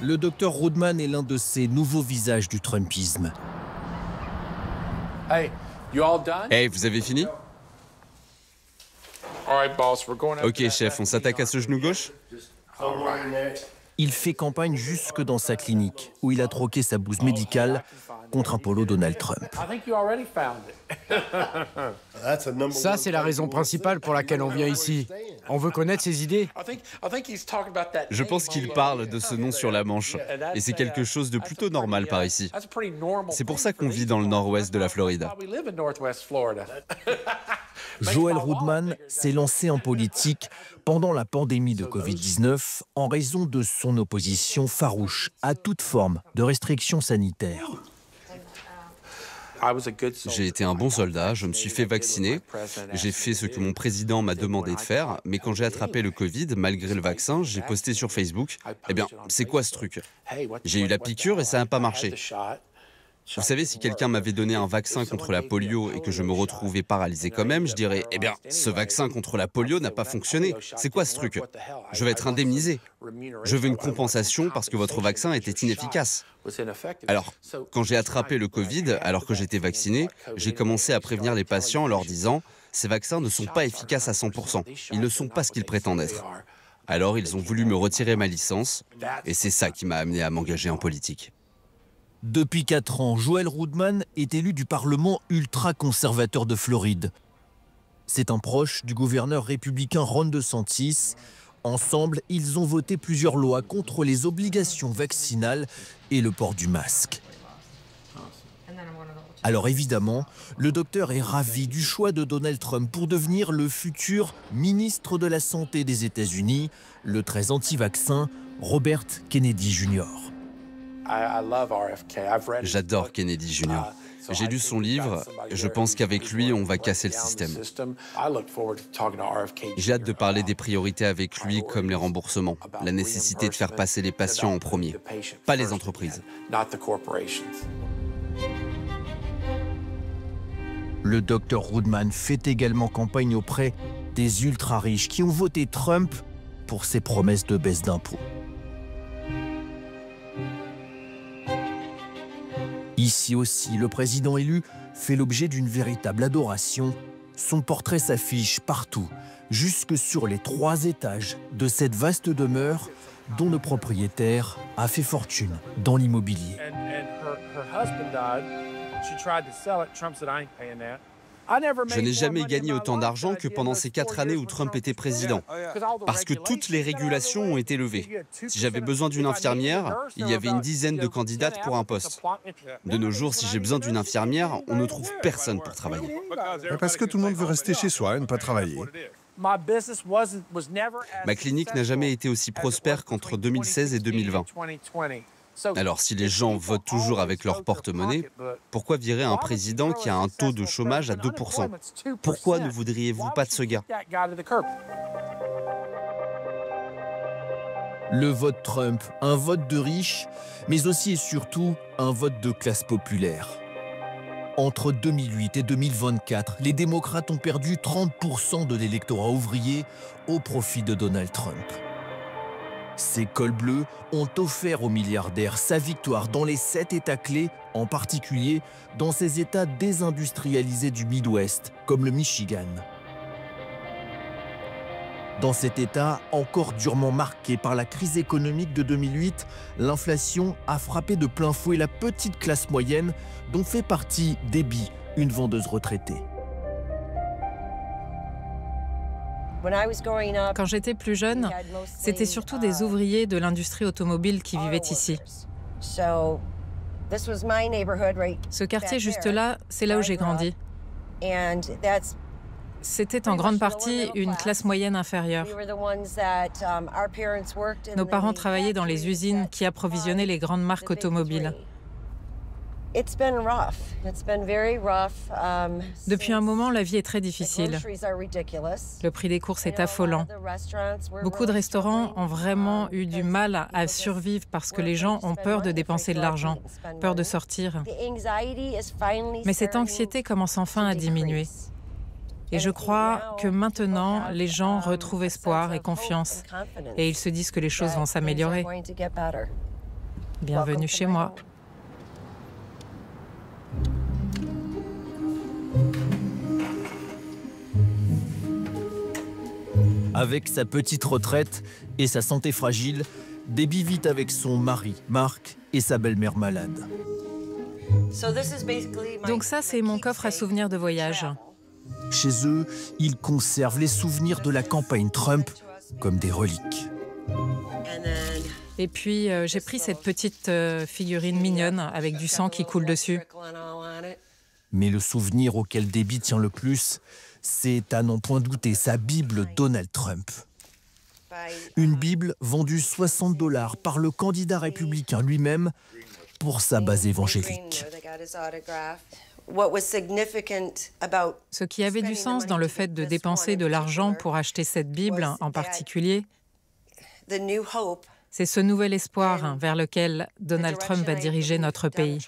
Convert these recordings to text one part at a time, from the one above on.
Le docteur Rudman est l'un de ces nouveaux visages du Trumpisme. Hey, vous avez fini? Ok, chef, on s'attaque à ce genou gauche? Il fait campagne jusque dans sa clinique, où il a troqué sa blouse médicale contre un polo Donald Trump. Ça, c'est la raison principale pour laquelle on vient ici. On veut connaître ses idées. Je pense qu'il parle de ce nom sur la manche, et c'est quelque chose de plutôt normal par ici. C'est pour ça qu'on vit dans le nord-ouest de la Floride. Joel Rudman s'est lancé en politique pendant la pandémie de Covid-19 en raison de son opposition farouche à toute forme de restrictions sanitaires. J'ai été un bon soldat, je me suis fait vacciner, j'ai fait ce que mon président m'a demandé de faire, mais quand j'ai attrapé le Covid, malgré le vaccin, j'ai posté sur Facebook, eh bien, c'est quoi ce truc? J'ai eu la piqûre et ça n'a pas marché. Vous savez, si quelqu'un m'avait donné un vaccin contre la polio et que je me retrouvais paralysé quand même, je dirais, eh bien, ce vaccin contre la polio n'a pas fonctionné. C'est quoi ce truc? Je vais être indemnisé. Je veux une compensation parce que votre vaccin était inefficace. Alors, quand j'ai attrapé le Covid, alors que j'étais vacciné, j'ai commencé à prévenir les patients en leur disant, ces vaccins ne sont pas efficaces à 100%. Ils ne sont pas ce qu'ils prétendent être. Alors, ils ont voulu me retirer ma licence et c'est ça qui m'a amené à m'engager en politique. Depuis 4 ans, Joel Rudman est élu du Parlement ultra-conservateur de Floride. C'est un proche du gouverneur républicain Ron DeSantis. Ensemble, ils ont voté plusieurs lois contre les obligations vaccinales et le port du masque. Alors évidemment, le docteur est ravi du choix de Donald Trump pour devenir le futur ministre de la Santé des États-Unis, le très anti-vaccin Robert Kennedy Jr. J'adore Kennedy Jr. J'ai lu son livre, je pense qu'avec lui, on va casser le système. J'ai hâte de parler des priorités avec lui, comme les remboursements, la nécessité de faire passer les patients en premier, pas les entreprises. Le docteur Rudman fait également campagne auprès des ultra-riches qui ont voté Trump pour ses promesses de baisse d'impôts. Ici aussi, le président élu fait l'objet d'une véritable adoration. Son portrait s'affiche partout, jusque sur les 3 étages de cette vaste demeure dont le propriétaire a fait fortune dans l'immobilier. Je n'ai jamais gagné autant d'argent que pendant ces 4 années où Trump était président, parce que toutes les régulations ont été levées. Si j'avais besoin d'une infirmière, il y avait une dizaine de candidates pour un poste. De nos jours, si j'ai besoin d'une infirmière, on ne trouve personne pour travailler. Parce que tout le monde veut rester chez soi et ne pas travailler. Ma clinique n'a jamais été aussi prospère qu'entre 2016 et 2020. Alors, si les gens votent toujours avec leur porte-monnaie, pourquoi virer un président qui a un taux de chômage à 2%? Pourquoi ne voudriez-vous pas de ce gars? Le vote Trump, un vote de riches, mais aussi et surtout un vote de classe populaire. Entre 2008 et 2024, les démocrates ont perdu 30% de l'électorat ouvrier au profit de Donald Trump. Ces cols bleus ont offert au milliardaire sa victoire dans les 7 États clés, en particulier dans ces États désindustrialisés du Midwest, comme le Michigan. Dans cet État, encore durement marqué par la crise économique de 2008, l'inflation a frappé de plein fouet la petite classe moyenne, dont fait partie Debbie, une vendeuse retraitée. Quand j'étais plus jeune, c'était surtout des ouvriers de l'industrie automobile qui vivaient ici. Ce quartier juste là, c'est là où j'ai grandi. C'était en grande partie une classe moyenne inférieure. Nos parents travaillaient dans les usines qui approvisionnaient les grandes marques automobiles. Depuis un moment, la vie est très difficile. Le prix des courses est affolant. Beaucoup de restaurants ont vraiment eu du mal à survivre parce que les gens ont peur de dépenser de l'argent, peur de sortir. Mais cette anxiété commence enfin à diminuer. Et je crois que maintenant, les gens retrouvent espoir et confiance. Et ils se disent que les choses vont s'améliorer. Bienvenue chez moi. Avec sa petite retraite et sa santé fragile, Debbie vit avec son mari, Mark, et sa belle-mère malade. Donc ça, c'est mon coffre à souvenirs de voyage. Chez eux, ils conservent les souvenirs de la campagne Trump comme des reliques. Et puis, j'ai pris cette petite figurine mignonne avec du sang qui coule dessus. Mais le souvenir auquel Debbie tient le plus, c'est à n'en point douter sa Bible Donald Trump. Une Bible vendue 60 $ par le candidat républicain lui-même pour sa base évangélique. Ce qui avait du sens dans le fait de dépenser de l'argent pour acheter cette Bible en particulier, c'est ce nouvel espoir vers lequel Donald Trump va diriger notre pays.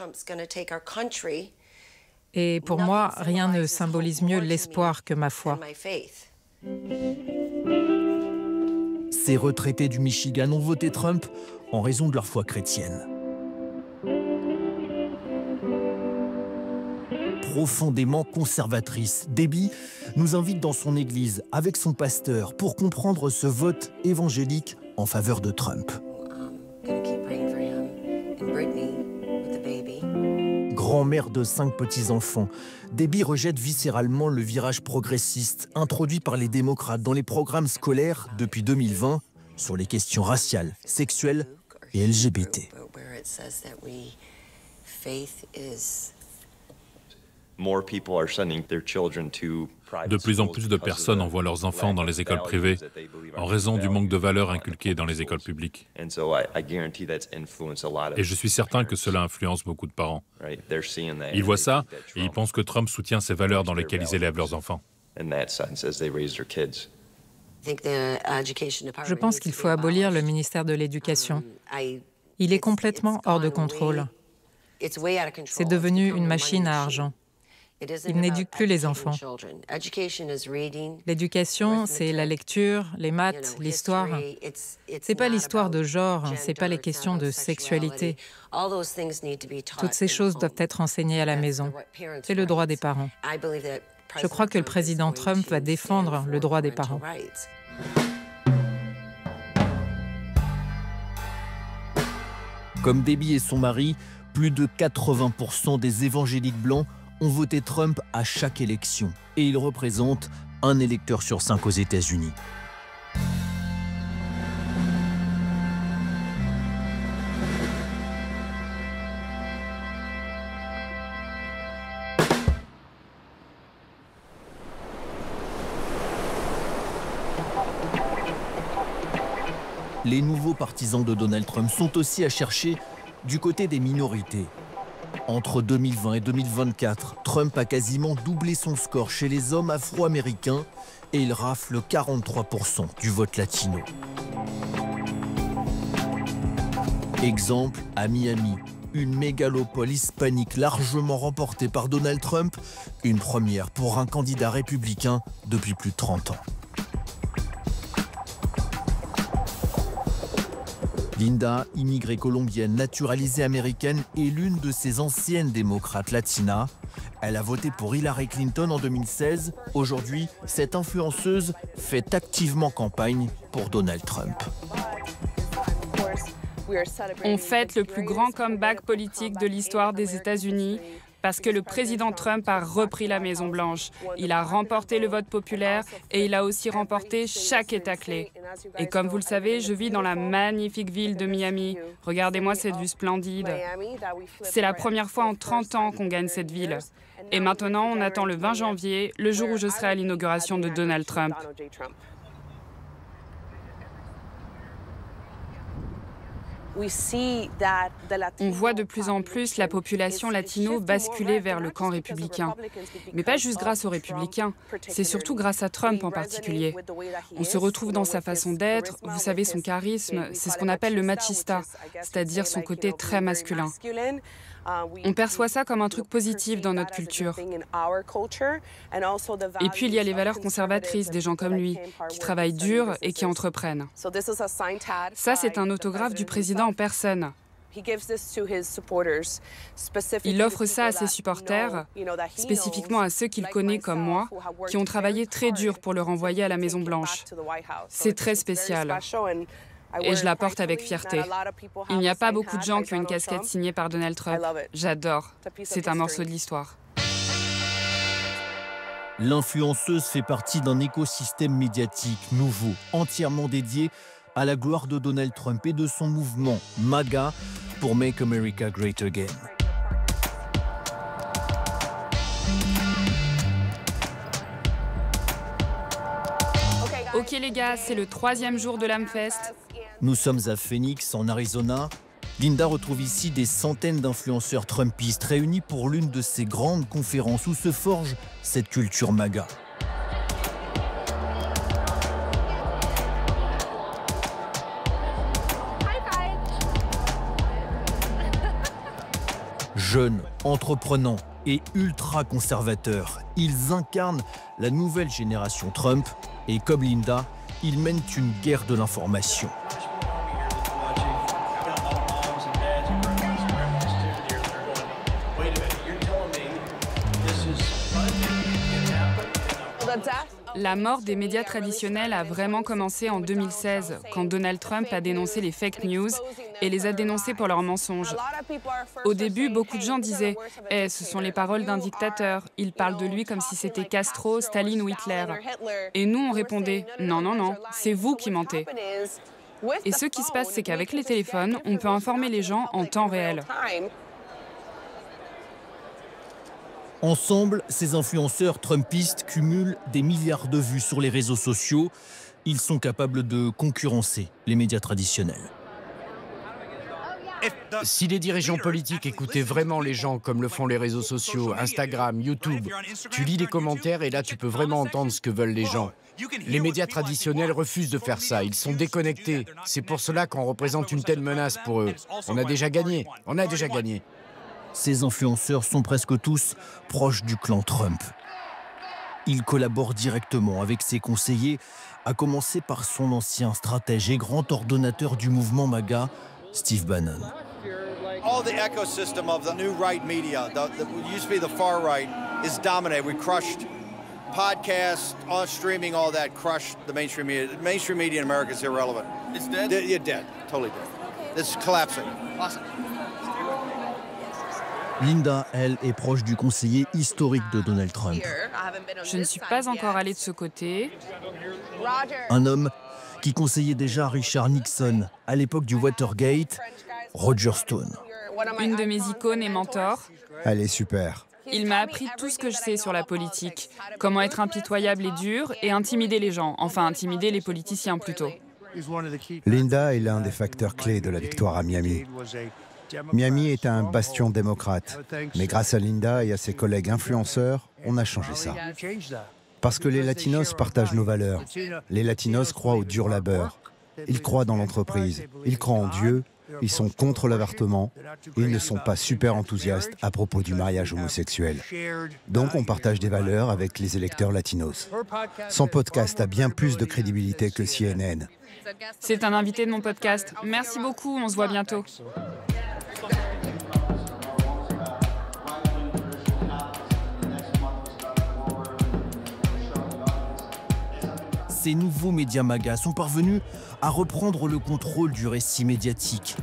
Et pour moi, rien ne symbolise mieux l'espoir que ma foi. Ces retraités du Michigan ont voté Trump en raison de leur foi chrétienne. Profondément conservatrice, Debbie nous invite dans son église avec son pasteur pour comprendre ce vote évangélique en faveur de Trump. Grand-mère de 5 petits-enfants, Debbie rejette viscéralement le virage progressiste introduit par les démocrates dans les programmes scolaires depuis 2020 sur les questions raciales, sexuelles et LGBT. De plus en plus de personnes envoient leurs enfants dans les écoles privées en raison du manque de valeurs inculquées dans les écoles publiques. Et je suis certain que cela influence beaucoup de parents. Ils voient ça et ils pensent que Trump soutient ces valeurs dans lesquelles ils élèvent leurs enfants. Je pense qu'il faut abolir le ministère de l'Éducation. Il est complètement hors de contrôle. C'est devenu une machine à argent. Il n'éduque plus les enfants. L'éducation, c'est la lecture, les maths, l'histoire. C'est pas l'histoire de genre, c'est pas les questions de sexualité. Toutes ces choses doivent être enseignées à la maison. C'est le droit des parents. Je crois que le président Trump va défendre le droit des parents. Comme Debbie et son mari, plus de 80% des évangéliques blancs ont voté Trump à chaque élection et il représente un électeur sur 5 aux États-Unis. Les nouveaux partisans de Donald Trump sont aussi à chercher du côté des minorités. Entre 2020 et 2024, Trump a quasiment doublé son score chez les hommes afro-américains et il rafle 43% du vote latino. Exemple à Miami, une mégalopole hispanique largement remportée par Donald Trump, une première pour un candidat républicain depuis plus de 30 ans. Linda, immigrée colombienne naturalisée américaine, est l'une de ces anciennes démocrates latinas. Elle a voté pour Hillary Clinton en 2016. Aujourd'hui, cette influenceuse fait activement campagne pour Donald Trump. On fête le plus grand comeback politique de l'histoire des États-Unis parce que le président Trump a repris la Maison-Blanche. Il a remporté le vote populaire et il a aussi remporté chaque État clé. Et comme vous le savez, je vis dans la magnifique ville de Miami. Regardez-moi cette vue splendide. C'est la première fois en 30 ans qu'on gagne cette ville. Et maintenant, on attend le 20 janvier, le jour où je serai à l'inauguration de Donald Trump. On voit de plus en plus la population latino basculer vers le camp républicain. Mais pas juste grâce aux républicains, c'est surtout grâce à Trump en particulier. On se retrouve dans sa façon d'être, vous savez, son charisme, c'est ce qu'on appelle le machista, c'est-à-dire son côté très masculin. On perçoit ça comme un truc positif dans notre culture. Et puis il y a les valeurs conservatrices des gens comme lui, qui travaillent dur et qui entreprennent. Ça, c'est un autographe du président en personne. Il offre ça à ses supporters, spécifiquement à ceux qu'il connaît comme moi, qui ont travaillé très dur pour le renvoyer à la Maison-Blanche. C'est très spécial. Et je la porte avec fierté. Il n'y a pas beaucoup de gens qui ont une casquette signée par Donald Trump. J'adore. C'est un morceau de l'histoire. L'influenceuse fait partie d'un écosystème médiatique nouveau, entièrement dédié à la gloire de Donald Trump et de son mouvement MAGA pour Make America Great Again. Ok les gars, c'est le 3e jour de l'Amfest. Nous sommes à Phoenix, en Arizona. Linda retrouve ici des centaines d'influenceurs trumpistes réunis pour l'une de ces grandes conférences où se forge cette culture MAGA. Jeunes, entreprenants et ultra-conservateurs, ils incarnent la nouvelle génération Trump et comme Linda, ils mènent une guerre de l'information. La mort des médias traditionnels a vraiment commencé en 2016, quand Donald Trump a dénoncé les fake news et les a dénoncés pour leurs mensonges. Au début, beaucoup de gens disaient « Eh, ce sont les paroles d'un dictateur, il parle de lui comme si c'était Castro, Staline ou Hitler ». Et nous, on répondait « Non, non, non, c'est vous qui mentez ». Et ce qui se passe, c'est qu'avec les téléphones, on peut informer les gens en temps réel. Ensemble, ces influenceurs trumpistes cumulent des milliards de vues sur les réseaux sociaux. Ils sont capables de concurrencer les médias traditionnels. Si les dirigeants politiques écoutaient vraiment les gens comme le font les réseaux sociaux, Instagram, YouTube, tu lis les commentaires et là tu peux vraiment entendre ce que veulent les gens. Les médias traditionnels refusent de faire ça, ils sont déconnectés. C'est pour cela qu'on représente une telle menace pour eux. On a déjà gagné, on a déjà gagné. Ces influenceurs sont presque tous proches du clan Trump. Il collabore directement avec ses conseillers, à commencer par son ancien stratège et grand ordonnateur du mouvement MAGA, Steve Bannon. All the ecosystem of the new right media, that used to be the far right, is dominated. We crushed podcasts, on streaming, all that crushed the mainstream media. The mainstream media in America is irrelevant. It's dead? You're dead, totally dead. It's collapsing. Awesome. Linda, elle, est proche du conseiller historique de Donald Trump. Je ne suis pas encore allée de ce côté. Un homme qui conseillait déjà Richard Nixon à l'époque du Watergate, Roger Stone. Une de mes icônes et mentors. Elle est super. Il m'a appris tout ce que je sais sur la politique, comment être impitoyable et dur et intimider les gens, enfin intimider les politiciens plutôt. Linda est l'un des facteurs clés de la victoire à Miami. Miami est un bastion démocrate, mais grâce à Linda et à ses collègues influenceurs, on a changé ça. Parce que les Latinos partagent nos valeurs. Les Latinos croient au dur labeur. Ils croient dans l'entreprise. Ils croient en Dieu. Ils sont contre l'avortement. Ils ne sont pas super enthousiastes à propos du mariage homosexuel. Donc on partage des valeurs avec les électeurs latinos. Son podcast a bien plus de crédibilité que CNN. C'est un invité de mon podcast. Merci beaucoup, on se voit bientôt. Ces nouveaux médias MAGA sont parvenus à reprendre le contrôle du récit médiatique.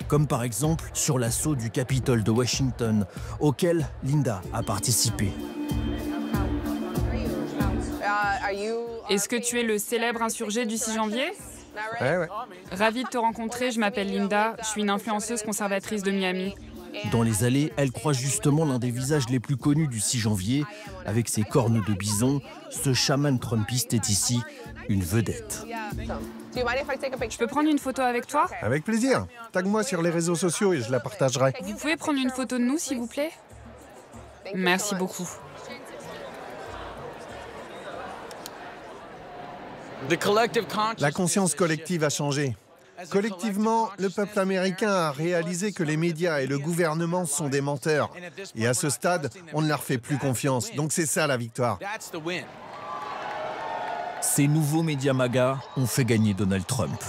Comme par exemple sur l'assaut du Capitole de Washington, auquel Linda a participé. Est-ce que tu es le célèbre insurgé du 6 janvier ? Ouais. Ravie de te rencontrer, je m'appelle Linda, je suis une influenceuse conservatrice de Miami. Dans les allées, elle croise justement l'un des visages les plus connus du 6 janvier. Avec ses cornes de bison, ce chaman trumpiste est ici une vedette. Je peux prendre une photo avec toi ? Avec plaisir. Tag-moi sur les réseaux sociaux et je la partagerai. Vous pouvez prendre une photo de nous, s'il vous plaît ? Merci beaucoup. La conscience collective a changé. Collectivement, le peuple américain a réalisé que les médias et le gouvernement sont des menteurs. Et à ce stade, on ne leur fait plus confiance. Donc c'est ça la victoire. Ces nouveaux médias MAGA ont fait gagner Donald Trump.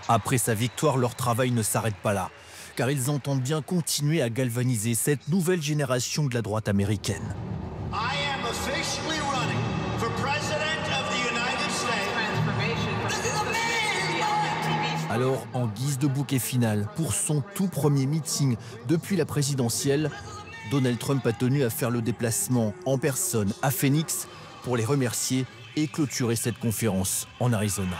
Après sa victoire, leur travail ne s'arrête pas là, car ils entendent bien continuer à galvaniser cette nouvelle génération de la droite américaine. Alors, en guise de bouquet final, pour son tout premier meeting depuis la présidentielle, Donald Trump a tenu à faire le déplacement en personne à Phoenix pour les remercier et clôturer cette conférence en Arizona.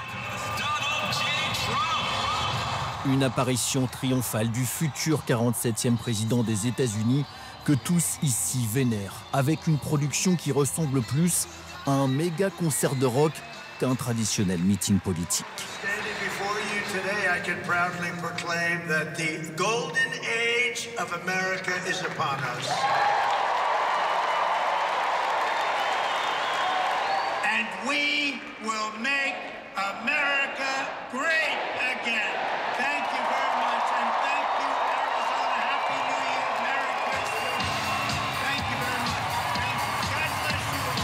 Une apparition triomphale du futur 47e président des États-Unis que tous ici vénèrent, avec une production qui ressemble plus à un méga concert de rock qu'un traditionnel meeting politique. Today, I can proudly proclaim that the golden age of America is upon us. And we will make America great again. Thank you very much, and thank you, Arizona. Happy New Year, Merry Christmas. Thank you very much. Thank you. God bless you all.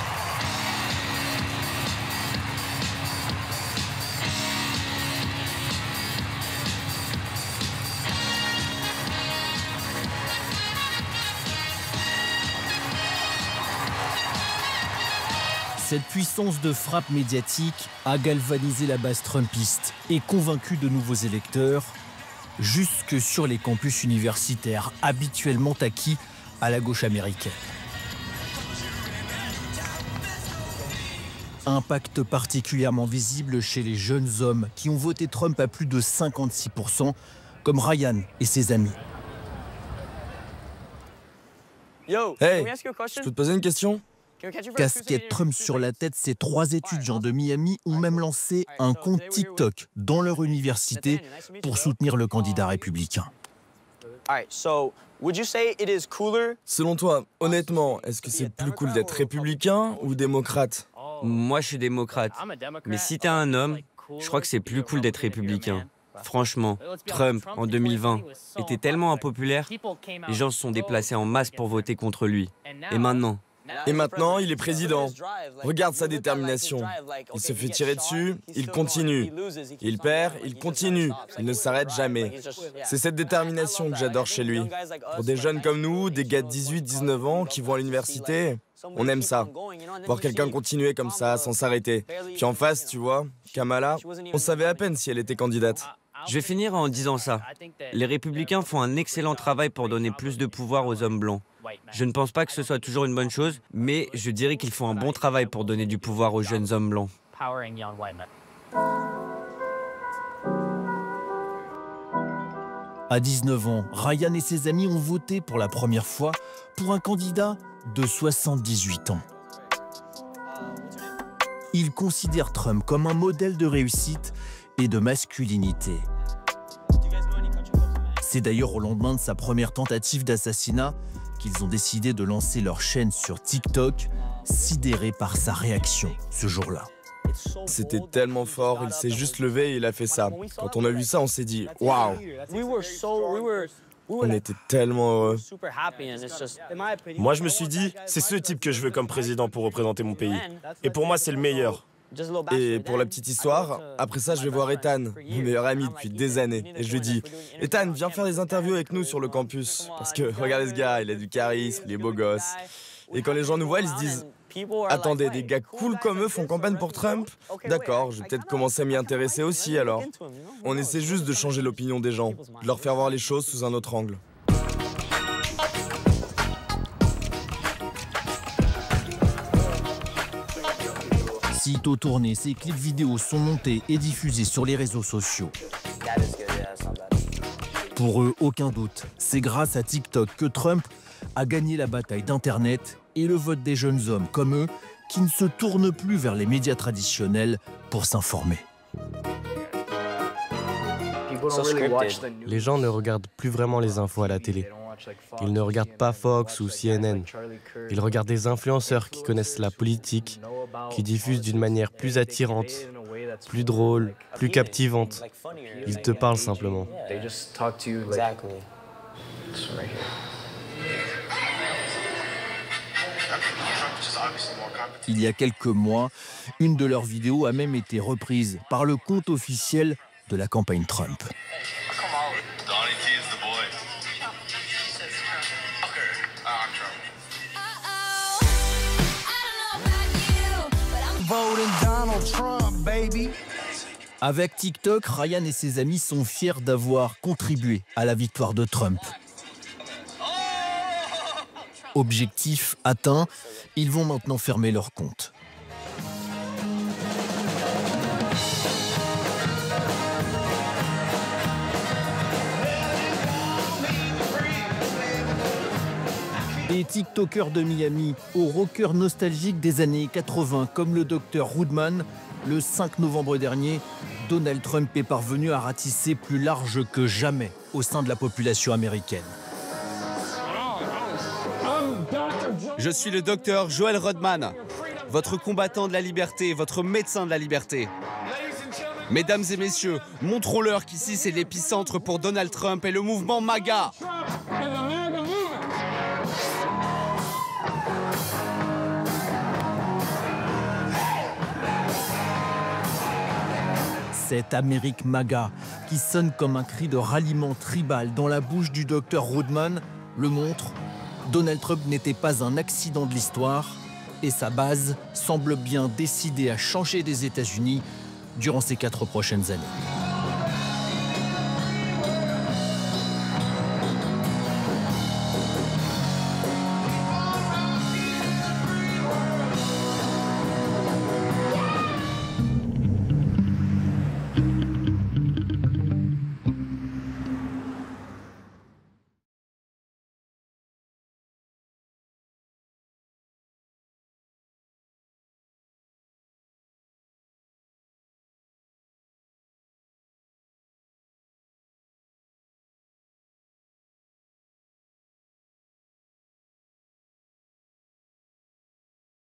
Cette puissance de frappe médiatique a galvanisé la base trumpiste et convaincu de nouveaux électeurs, jusque sur les campus universitaires habituellement acquis à la gauche américaine. Impact particulièrement visible chez les jeunes hommes qui ont voté Trump à plus de 56%, comme Ryan et ses amis. Hey, je peux te poser une question? Casquette Trump sur la tête, ces 3 étudiants de Miami ont même lancé un compte TikTok dans leur université pour soutenir le candidat républicain. Selon toi, honnêtement, est-ce que c'est plus cool d'être républicain ou démocrate? Moi, je suis démocrate. Mais si t'es un homme, je crois que c'est plus cool d'être républicain. Franchement, Trump, en 2020, était tellement impopulaire, les gens se sont déplacés en masse pour voter contre lui. Et maintenant? Et maintenant, il est président. Regarde sa détermination. Il se fait tirer dessus, il continue. Il perd, il continue. Il ne s'arrête jamais. C'est cette détermination que j'adore chez lui. Pour des jeunes comme nous, des gars de 18-19 ans qui vont à l'université, on aime ça. Voir quelqu'un continuer comme ça, sans s'arrêter. Puis en face, tu vois, Kamala, on savait à peine si elle était candidate. Je vais finir en disant ça. Les républicains font un excellent travail pour donner plus de pouvoir aux hommes blancs. Je ne pense pas que ce soit toujours une bonne chose, mais je dirais qu'ils font un bon travail pour donner du pouvoir aux jeunes hommes blancs. À 19 ans, Ryan et ses amis ont voté pour la première fois pour un candidat de 78 ans. Ils considèrent Trump comme un modèle de réussite et de masculinité. C'est d'ailleurs au lendemain de sa première tentative d'assassinat qu'ils ont décidé de lancer leur chaîne sur TikTok, sidérés par sa réaction ce jour-là. C'était tellement fort, il s'est juste levé et il a fait ça. Quand on a vu ça, on s'est dit « Waouh !» On était tellement heureux. Moi, je me suis dit, c'est ce type que je veux comme président pour représenter mon pays. Et pour moi, c'est le meilleur. Et pour la petite histoire, après ça, je vais voir Ethan, mon meilleur ami depuis des années. Et je lui dis, Ethan, viens faire des interviews avec nous sur le campus. Parce que, regardez ce gars, il a du charisme, il est beau gosse. Et quand les gens nous voient, ils se disent, attendez, des gars cool comme eux font campagne pour Trump? D'accord, je vais peut-être commencer à m'y intéresser aussi alors. On essaie juste de changer l'opinion des gens, de leur faire voir les choses sous un autre angle. Sitôt tournés, ces clips vidéo sont montés et diffusés sur les réseaux sociaux. Pour eux, aucun doute, c'est grâce à TikTok que Trump a gagné la bataille d'Internet et le vote des jeunes hommes comme eux qui ne se tournent plus vers les médias traditionnels pour s'informer. Les gens ne regardent plus vraiment les infos à la télé. Ils ne regardent pas Fox ou CNN. Ils regardent des influenceurs qui connaissent la politique, qui diffusent d'une manière plus attirante, plus drôle, plus captivante. Ils te parlent simplement. Il y a quelques mois, une de leurs vidéos a même été reprise par le compte officiel de la campagne Trump. Avec TikTok, Ryan et ses amis sont fiers d'avoir contribué à la victoire de Trump. Objectif atteint, ils vont maintenant fermer leur compte. Des TikTokers de Miami aux rockers nostalgiques des années 80 comme le Dr Woodman, le 5 novembre dernier, Donald Trump est parvenu à ratisser plus large que jamais au sein de la population américaine. Je suis le docteur Joel Rodman, votre combattant de la liberté, votre médecin de la liberté. Mesdames et messieurs, montrons-leur qu'ici c'est l'épicentre pour Donald Trump et le mouvement MAGA. Cette Amérique MAGA qui sonne comme un cri de ralliement tribal dans la bouche du docteur Woodman le montre. Donald Trump n'était pas un accident de l'histoire et sa base semble bien décidée à changer des États-Unis durant ces 4 prochaines années.